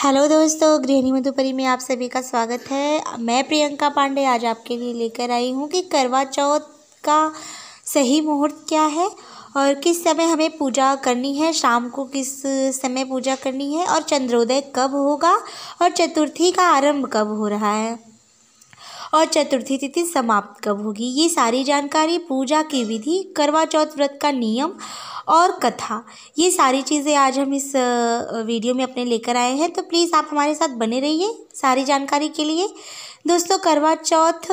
Hello दोस्तों, गृहिणी मधुपरी में आप सभी का स्वागत है। मैं प्रियंका पांडे आज आपके लिए लेकर आई हूँ कि करवा चौथ का सही मुहूर्त क्या है और किस समय हमें पूजा करनी है, शाम को किस समय पूजा करनी है और चंद्रोदय कब होगा और चतुर्थी का आरंभ कब हो रहा है और चतुर्थी तिथि समाप्त कब होगी। ये सारी जानकारी, पूजा की विधि, करवा चौथ व्रत का नियम और कथा, ये सारी चीज़ें आज हम इस वीडियो में अपने लेकर आए हैं। तो प्लीज़ आप हमारे साथ बने रहिए सारी जानकारी के लिए। दोस्तों, करवा चौथ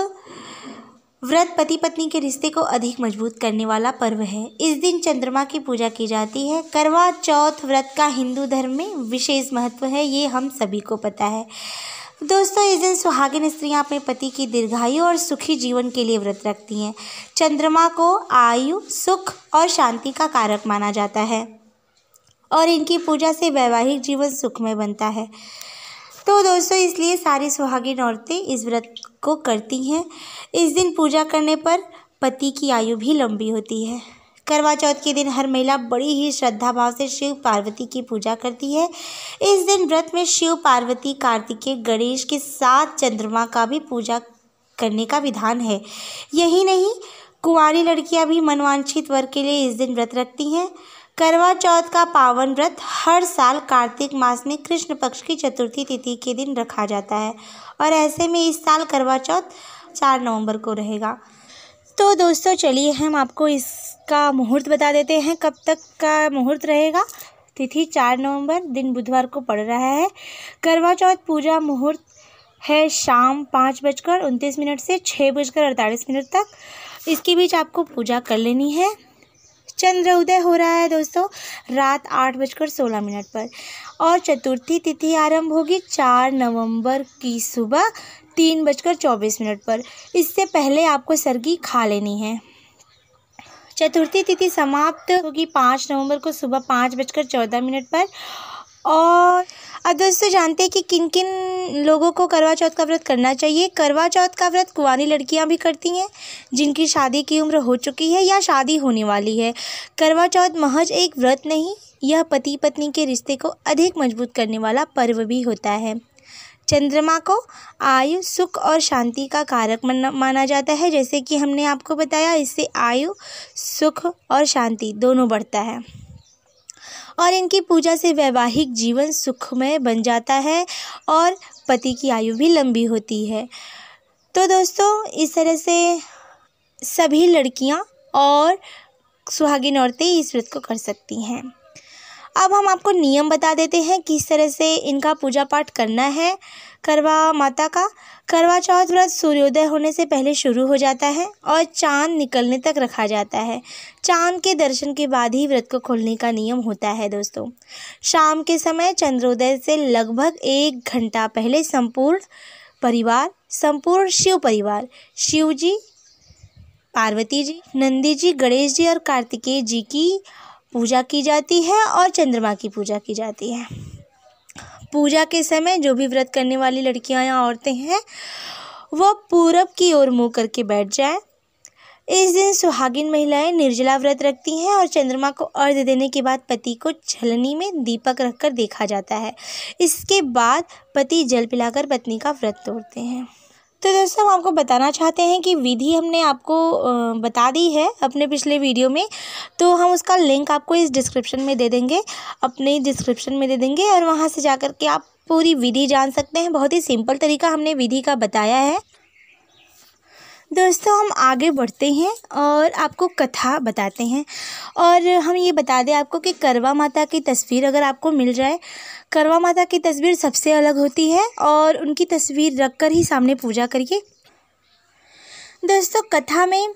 व्रत पति पत्नी के रिश्ते को अधिक मजबूत करने वाला पर्व है। इस दिन चंद्रमा की पूजा की जाती है। करवा चौथ व्रत का हिंदू धर्म में विशेष महत्व है, ये हम सभी को पता है। दोस्तों, इस दिन सुहागिन स्त्रियां अपने पति की दीर्घायु और सुखी जीवन के लिए व्रत रखती हैं। चंद्रमा को आयु, सुख और शांति का कारक माना जाता है और इनकी पूजा से वैवाहिक जीवन सुखमय बनता है। तो दोस्तों, इसलिए सारी सुहागिन औरतें इस व्रत को करती हैं। इस दिन पूजा करने पर पति की आयु भी लंबी होती है। करवा चौथ के दिन हर महिला बड़ी ही श्रद्धा भाव से शिव पार्वती की पूजा करती है। इस दिन व्रत में शिव, पार्वती, कार्तिकेय, गणेश के साथ चंद्रमा का भी पूजा करने का विधान है। यही नहीं, कुंवारी लड़कियां भी मनवांछित वर के लिए इस दिन व्रत रखती हैं। करवा चौथ का पावन व्रत हर साल कार्तिक मास में कृष्ण पक्ष की चतुर्थी तिथि के दिन रखा जाता है और ऐसे में इस साल करवा चौथ 4 नवंबर को रहेगा। तो दोस्तों, चलिए हम आपको इसका मुहूर्त बता देते हैं, कब तक का मुहूर्त रहेगा। तिथि 4 नवंबर, दिन बुधवार को पड़ रहा है। करवा चौथ पूजा मुहूर्त है शाम 5:29 से 6:48 तक। इसके बीच आपको पूजा कर लेनी है। चंद्रोदय हो रहा है दोस्तों रात 8:16 पर और चतुर्थी तिथि आरंभ होगी 4 नवंबर की सुबह 3:24 पर। इससे पहले आपको सरगी खा लेनी है। चतुर्थी तिथि समाप्त होगी 5 नवंबर को सुबह 5:14 पर। और अब दोस्तों, जानते हैं कि किन किन लोगों को करवा चौथ का व्रत करना चाहिए। करवा चौथ का व्रत कुंवारी लड़कियां भी करती हैं जिनकी शादी की उम्र हो चुकी है या शादी होने वाली है। करवा चौथ महज एक व्रत नहीं, यह पति पत्नी के रिश्ते को अधिक मजबूत करने वाला पर्व भी होता है। चंद्रमा को आयु, सुख और शांति का कारक माना जाता है। जैसे कि हमने आपको बताया, इससे आयु, सुख और शांति दोनों बढ़ता है और इनकी पूजा से वैवाहिक जीवन सुखमय बन जाता है और पति की आयु भी लंबी होती है। तो दोस्तों, इस तरह से सभी लड़कियां और सुहागिन औरतें इस व्रत को कर सकती हैं। अब हम आपको नियम बता देते हैं किस तरह से इनका पूजा पाठ करना है। करवा माता का करवा चौथ व्रत सूर्योदय होने से पहले शुरू हो जाता है और चांद निकलने तक रखा जाता है। चांद के दर्शन के बाद ही व्रत को खोलने का नियम होता है। दोस्तों, शाम के समय चंद्रोदय से लगभग 1 घंटा पहले संपूर्ण शिव परिवार, शिव जी, पार्वती जी, नंदी जी, गणेश जी और कार्तिकेय जी की पूजा की जाती है और चंद्रमा की पूजा की जाती है। पूजा के समय जो भी व्रत करने वाली लड़कियां या औरतें हैं वो पूरब की ओर मुंह करके बैठ जाएं। इस दिन सुहागिन महिलाएं निर्जला व्रत रखती हैं और चंद्रमा को अर्घ्य देने के बाद पति को छलनी में दीपक रखकर देखा जाता है। इसके बाद पति जल पिलाकर पत्नी का व्रत तोड़ते हैं। तो दोस्तों, हम आपको बताना चाहते हैं कि विधि हमने आपको बता दी है अपने पिछले वीडियो में, तो हम उसका लिंक आपको इस डिस्क्रिप्शन में दे देंगे, अपने डिस्क्रिप्शन में दे देंगे और वहां से जाकर के आप पूरी विधि जान सकते हैं। बहुत ही सिंपल तरीका हमने विधि का बताया है। दोस्तों, हम आगे बढ़ते हैं और आपको कथा बताते हैं। और हम ये बता दें आपको कि करवा माता की तस्वीर अगर आपको मिल जाए, करवा माता की तस्वीर सबसे अलग होती है और उनकी तस्वीर रखकर ही सामने पूजा करिए। दोस्तों, कथा में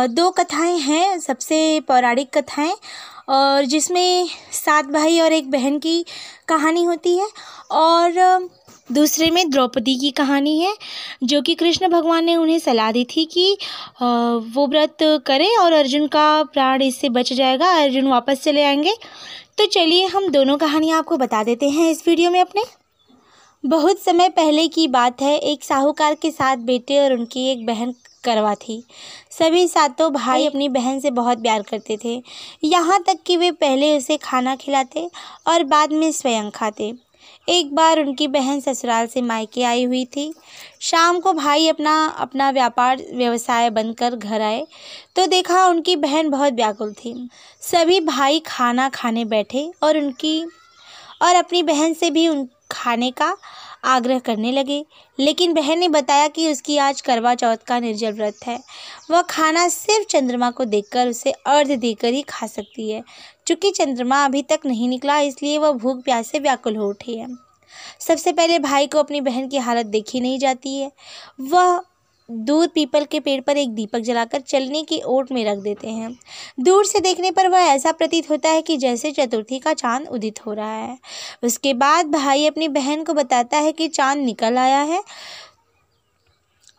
2 कथाएं हैं, सबसे पौराणिक कथाएं, और जिसमें 7 भाई और 1 बहन की कहानी होती है और दूसरे में द्रौपदी की कहानी है, जो कि कृष्ण भगवान ने उन्हें सलाह दी थी कि वो व्रत करें और अर्जुन का प्राण इससे बच जाएगा, अर्जुन वापस चले आएंगे। तो चलिए हम दोनों कहानियाँ आपको बता देते हैं इस वीडियो में अपने। बहुत समय पहले की बात है, एक साहूकार के 7 बेटे और उनकी एक बहन करवा थी। सभी 7 भाई अपनी बहन से बहुत प्यार करते थे, यहाँ तक कि वे पहले उसे खाना खिलाते और बाद में स्वयं खाते। एक बार उनकी बहन ससुराल से मायके आई हुई थी। शाम को भाई अपना व्यापार व्यवसाय बंद कर घर आए तो देखा उनकी बहन बहुत व्याकुल थी। सभी भाई खाना खाने बैठे और अपनी बहन से भी उन खाने का आग्रह करने लगे, लेकिन बहन ने बताया कि उसकी आज करवा चौथ का निर्जल व्रत है। वह खाना सिर्फ चंद्रमा को देखकर उसे अर्घ्य देकर ही खा सकती है। चूँकि चंद्रमा अभी तक नहीं निकला, इसलिए वह भूख प्यास से व्याकुल हो उठी है। सबसे पहले भाई को अपनी बहन की हालत देखी नहीं जाती है। वह दूर पीपल के पेड़ पर एक दीपक जलाकर चलने की ओट में रख देते हैं। दूर से देखने पर वह ऐसा प्रतीत होता है कि जैसे चतुर्थी का चांद उदित हो रहा है। उसके बाद भाई अपनी बहन को बताता है कि चांद निकल आया है,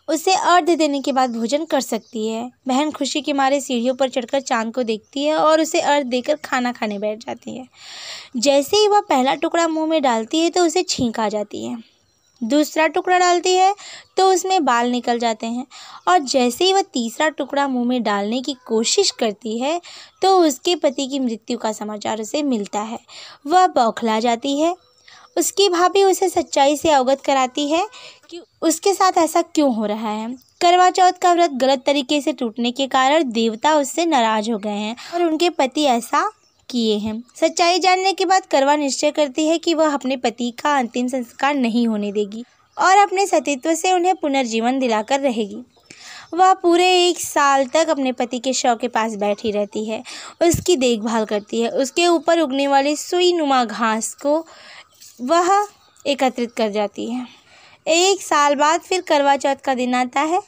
उसे अर्घ्य देने के बाद भोजन कर सकती है। बहन खुशी के मारे सीढ़ियों पर चढ़कर चांद को देखती है और उसे अर्घ्य देकर खाना खाने बैठ जाती है। जैसे ही वह पहला टुकड़ा मुंह में डालती है तो उसे छींक आ जाती है। दूसरा टुकड़ा डालती है तो उसमें बाल निकल जाते हैं और जैसे ही वह तीसरा टुकड़ा मुंह में डालने की कोशिश करती है तो उसके पति की मृत्यु का समाचार उसे मिलता है। वह बौखला जाती है। उसकी भाभी उसे सच्चाई से अवगत कराती है कि उसके साथ ऐसा क्यों हो रहा है। करवा चौथ का व्रत गलत तरीके से टूटने के कारण देवता उससे नाराज हो गए हैं और उनके पति ऐसा किए हैं। सच्चाई जानने के बाद करवा निश्चय करती है कि वह अपने पति का अंतिम संस्कार नहीं होने देगी और अपने सतीत्व से उन्हें पुनर्जीवन दिलाकर रहेगी। वह पूरे 1 साल तक अपने पति के शव के पास बैठी रहती है, उसकी देखभाल करती है। उसके ऊपर उगने वाली सुई नुमा घास को वह एकत्रित कर जाती है। 1 साल बाद फिर करवा चौथ का दिन आता है।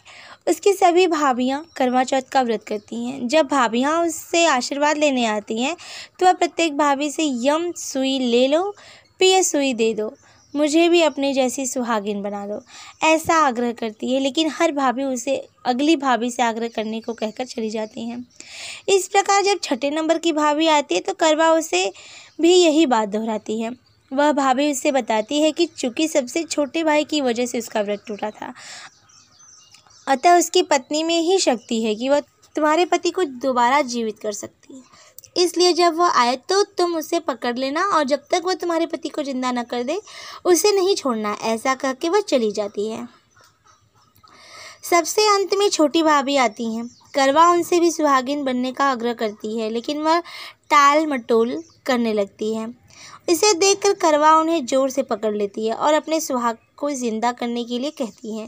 उसकी सभी भाभियाँ करवा चौथ का व्रत करती हैं। जब भाभियाँ उससे आशीर्वाद लेने आती हैं तो वह प्रत्येक भाभी से यम सुई ले लो, पिय सुई दे दो, मुझे भी अपने जैसी सुहागिन बना दो, ऐसा आग्रह करती है। लेकिन हर भाभी उसे अगली भाभी से आग्रह करने को कहकर चली जाती हैं। इस प्रकार जब 6ठे नंबर की भाभी आती है तो करवा उसे भी यही बात दोहराती है। वह भाभी उससे बताती है कि चूँकि सबसे छोटे भाई की वजह से उसका व्रत टूटा था, अतः उसकी पत्नी में ही शक्ति है कि वह तुम्हारे पति को दोबारा जीवित कर सकती है। इसलिए जब वह आए तो तुम उसे पकड़ लेना और जब तक वह तुम्हारे पति को जिंदा न कर दे उसे नहीं छोड़ना। ऐसा कहकर वह चली जाती है। सबसे अंत में छोटी भाभी आती हैं। करवा उनसे भी सुहागिन बनने का आग्रह करती है, लेकिन वह टाल मटोल करने लगती है। इसे देखकर करवा उन्हें जोर से पकड़ लेती है और अपने सुहाग को जिंदा करने के लिए कहती हैं।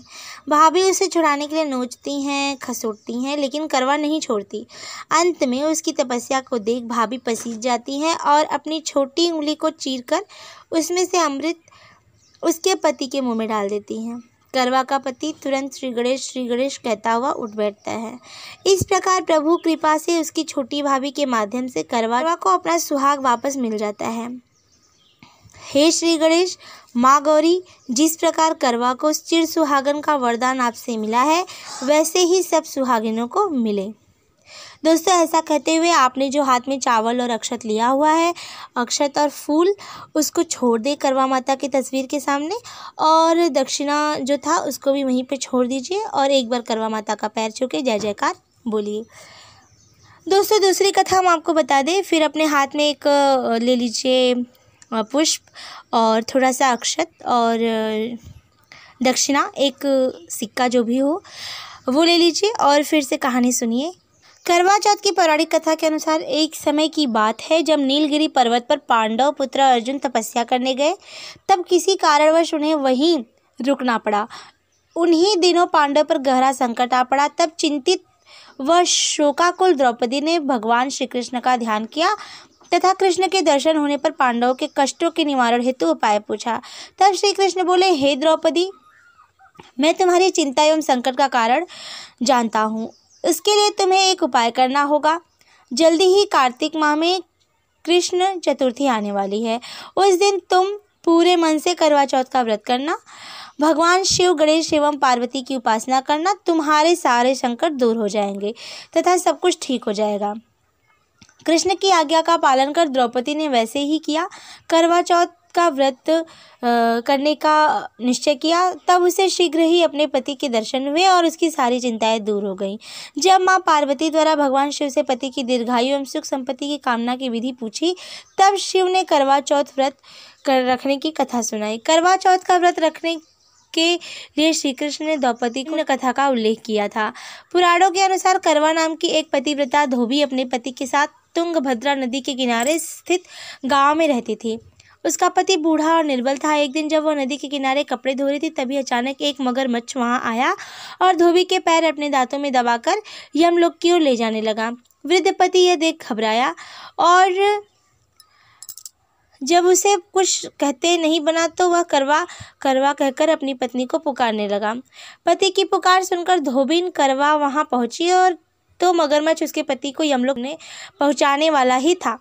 भाभी उसे छुड़ाने के लिए नोचती हैं, खसोटती हैं, लेकिन करवा नहीं छोड़ती। अंत में उसकी तपस्या को देख भाभी पसीज जाती हैं और अपनी छोटी उंगली को चीरकर उसमें से अमृत उसके पति के मुंह में डाल देती हैं। करवा का पति तुरंत श्री गणेश कहता हुआ उठ बैठता है। इस प्रकार प्रभु कृपा से उसकी छोटी भाभी के माध्यम से करवा को अपना सुहाग वापस मिल जाता है। हे श्री गणेश, माँ गौरी, जिस प्रकार करवा को चिर सुहागन का वरदान आपसे मिला है वैसे ही सब सुहागिनों को मिले। दोस्तों, ऐसा कहते हुए आपने जो हाथ में चावल और अक्षत लिया हुआ है, अक्षत और फूल, उसको छोड़ दे करवा माता की तस्वीर के सामने और दक्षिणा जो था उसको भी वहीं पे छोड़ दीजिए और एक बार करवा माता का पैर छू के जय जयकार बोलिए। दोस्तों, दूसरी कथा हम आपको बता दें। फिर अपने हाथ में एक ले लीजिए पुष्प और थोड़ा सा अक्षत और दक्षिणा, एक सिक्का जो भी हो वो ले लीजिए और फिर से कहानी सुनिए। करवा चौथ की पौराणिक कथा के अनुसार एक समय की बात है जब नीलगिरी पर्वत पर पांडव पुत्र अर्जुन तपस्या करने गए। तब किसी कारणवश उन्हें वहीं रुकना पड़ा। उन्हीं दिनों पांडव पर गहरा संकट आ पड़ा। तब चिंतित व शोकाकुल द्रौपदी ने भगवान श्री कृष्ण का ध्यान किया तथा कृष्ण के दर्शन होने पर पांडवों के कष्टों के निवारण हेतु उपाय पूछा। तब श्री कृष्ण बोले, हे द्रौपदी, मैं तुम्हारी चिंता एवं संकट का कारण जानता हूँ। इसके लिए तुम्हें एक उपाय करना होगा। जल्दी ही कार्तिक माह में कृष्ण चतुर्थी आने वाली है। उस दिन तुम पूरे मन से करवा चौथ का व्रत करना, भगवान शिव, गणेश एवं पार्वती की उपासना करना। तुम्हारे सारे संकट दूर हो जाएंगे तथा सब कुछ ठीक हो जाएगा। कृष्ण की आज्ञा का पालन कर द्रौपदी ने वैसे ही किया। करवा चौथ का व्रत करने का निश्चय किया। तब उसे शीघ्र ही अपने पति के दर्शन हुए और उसकी सारी चिंताएं दूर हो गईं। जब मां पार्वती द्वारा भगवान शिव से पति की दीर्घायु एवं सुख संपत्ति की कामना की विधि पूछी, तब शिव ने करवा चौथ व्रत रखने की कथा सुनाई। करवा चौथ का व्रत रखने के लिए श्री कृष्ण ने द्रौपदी को कथा का उल्लेख किया था। पुराणों के अनुसार करवा नाम की एक पतिव्रता धोबी अपने पति के साथ तुंगभद्रा नदी के किनारे स्थित गांव में रहती थी। उसका पति बूढ़ा और निर्बल था। एक दिन जब वह नदी के किनारे कपड़े धो रही थी, तभी अचानक एक मगरमच्छ वहां आया और धोबी के पैर अपने दांतों में दबाकर यमलोक की ओर ले जाने लगा। वृद्ध पति यह देख घबराया और जब उसे कुछ कहते नहीं बना तो वह करवा करवा कहकर अपनी पत्नी को पुकारने लगा। पति की पुकार सुनकर धोबिन करवा वहां पहुंची और तो मगरमच्छ उसके पति को यमलोक ने पहुंचाने वाला ही था।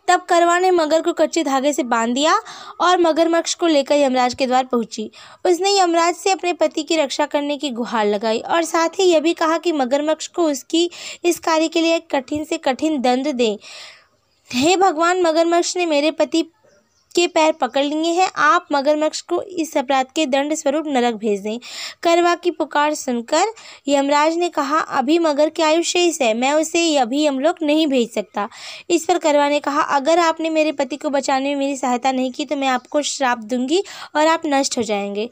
तब करवा ने मगर को कच्चे धागे से बांध दिया और मगरमच्छ को लेकर यमराज के द्वार पहुंची। उसने यमराज से अपने पति की रक्षा करने की गुहार लगाई और साथ ही यह भी कहा कि मगरमच्छ को उसकी इस कार्य के लिए कठिन से कठिन दंड दे। हे भगवान, मगरमच्छ ने मेरे पति के पैर पकड़ लिए हैं, आप मगरमच्छ को इस अपराध के दंड स्वरूप नरक भेज दें। करवा की पुकार सुनकर यमराज ने कहा, अभी मगर की आयु शेष है, मैं उसे अभी यमलोक नहीं भेज सकता। इस पर करवा ने कहा, अगर आपने मेरे पति को बचाने में मेरी सहायता नहीं की तो मैं आपको श्राप दूंगी और आप नष्ट हो जाएंगे।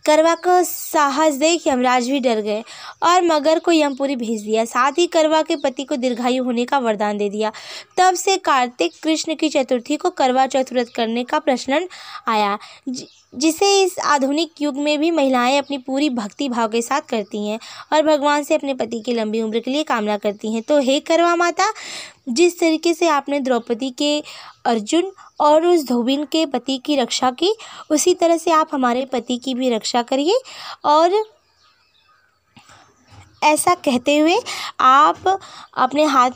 करवा को साहस देख यमराज भी डर गए और मगर को यमपुरी भेज दिया। साथ ही करवा के पति को दीर्घायु होने का वरदान दे दिया। तब से कार्तिक कृष्ण की चतुर्थी को करवा चौथ व्रत करने का प्रचलन आया, जिसे इस आधुनिक युग में भी महिलाएं अपनी पूरी भक्ति भाव के साथ करती हैं और भगवान से अपने पति की लंबी उम्र के लिए कामना करती हैं। तो हे करवा माता, जिस तरीके से आपने द्रौपदी के अर्जुन और उस धोबिन के पति की रक्षा की, उसी तरह से आप हमारे पति की भी रक्षा करिए। और ऐसा कहते हुए आप अपने हाथ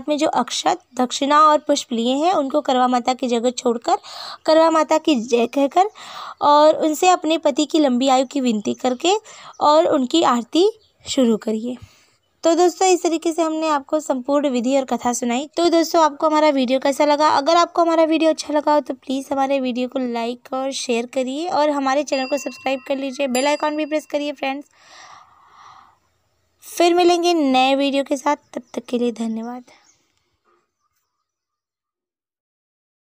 में जो अक्षत, दक्षिणा और पुष्प लिए हैं उनको करवा माता की जगह छोड़कर करवा माता की जय कहकर और उनसे अपने पति की लंबी आयु की विनती करके और उनकी आरती शुरू करिए। तो दोस्तों, इस तरीके से हमने आपको संपूर्ण विधि और कथा सुनाई। तो दोस्तों, आपको हमारा वीडियो कैसा लगा? अगर आपको हमारा वीडियो अच्छा लगा हो तो प्लीज़ हमारे वीडियो को लाइक और शेयर करिए और हमारे चैनल को सब्सक्राइब कर लीजिए। बेल आइकॉन भी प्रेस करिए फ्रेंड्स। फिर मिलेंगे नए वीडियो के साथ, तब तक के लिए धन्यवाद।